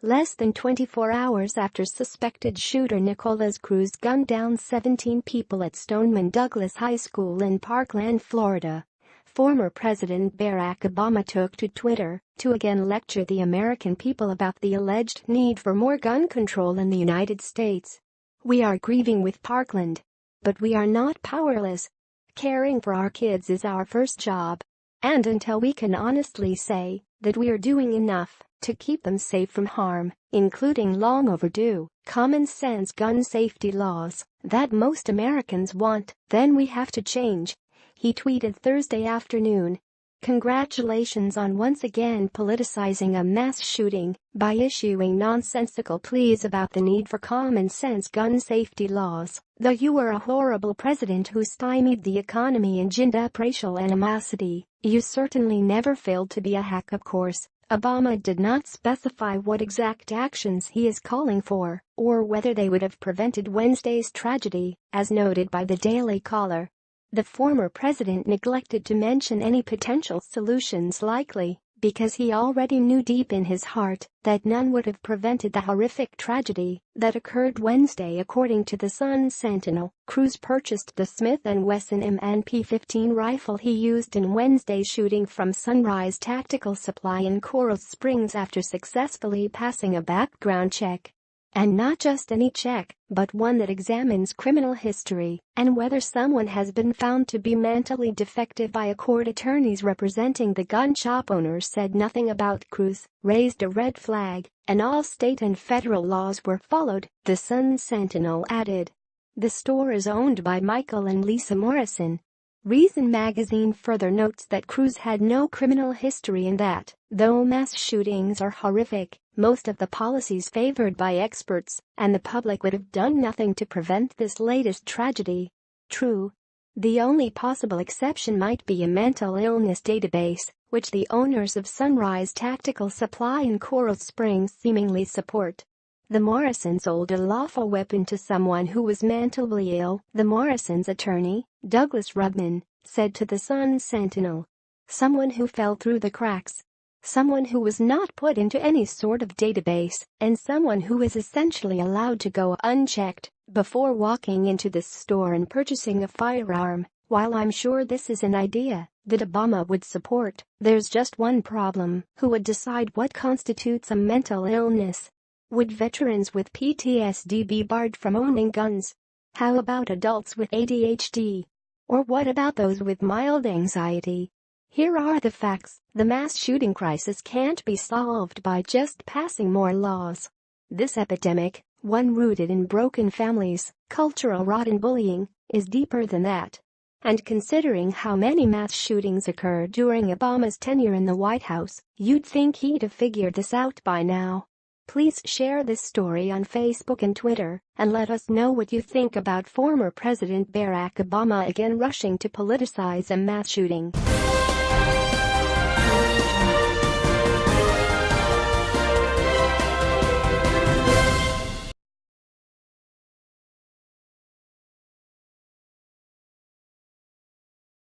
Less than 24 hours after suspected shooter Nicholas Cruz gunned down 17 people at Stoneman Douglas High School in Parkland, Florida, former President Barack Obama took to Twitter to again lecture the American people about the alleged need for more gun control in the United States. "We are grieving with Parkland. But we are not powerless. Caring for our kids is our first job. And until we can honestly say that we are doing enough to keep them safe from harm, including long overdue, common-sense gun safety laws that most Americans want, then we have to change," he tweeted Thursday afternoon. "Congratulations on once again politicizing a mass shooting by issuing nonsensical pleas about the need for common-sense gun safety laws. Though you were a horrible president who stymied the economy and ginned up racial animosity, you certainly never failed to be a hack." Of course, Obama did not specify what exact actions he is calling for or whether they would have prevented Wednesday's tragedy, as noted by the Daily Caller. The former president neglected to mention any potential solutions likely because he already knew deep in his heart that none would have prevented the horrific tragedy that occurred Wednesday. According to the Sun-Sentinel, Cruz purchased the Smith & Wesson M&P15 rifle he used in Wednesday's shooting from Sunrise Tactical Supply in Coral Springs after successfully passing a background check. And not just any check, but one that examines criminal history and whether someone has been found to be mentally defective by a court. Attorneys representing the gun shop owners said nothing about Cruz raised a red flag, and all state and federal laws were followed, the Sun-Sentinel added. The store is owned by Michael and Lisa Morrison. Reason magazine further notes that Cruz had no criminal history and that, though mass shootings are horrific, most of the policies favored by experts and the public would have done nothing to prevent this latest tragedy. True. The only possible exception might be a mental illness database, which the owners of Sunrise Tactical Supply in Coral Springs seemingly support. The Morrisons sold a lawful weapon to someone who was mentally ill, the Morrisons' attorney, Douglas Rubman, said to the Sun-Sentinel. Someone who fell through the cracks. Someone who was not put into any sort of database, and someone who is essentially allowed to go unchecked before walking into this store and purchasing a firearm. While I'm sure this is an idea that Obama would support, there's just one problem: who would decide what constitutes a mental illness? Would veterans with PTSD be barred from owning guns? How about adults with ADHD? Or what about those with mild anxiety? Here are the facts: the mass shooting crisis can't be solved by just passing more laws. This epidemic, one rooted in broken families, cultural rot and bullying, is deeper than that. And considering how many mass shootings occurred during Obama's tenure in the White House, you'd think he'd have figured this out by now. Please share this story on Facebook and Twitter and let us know what you think about former President Barack Obama again rushing to politicize a mass shooting.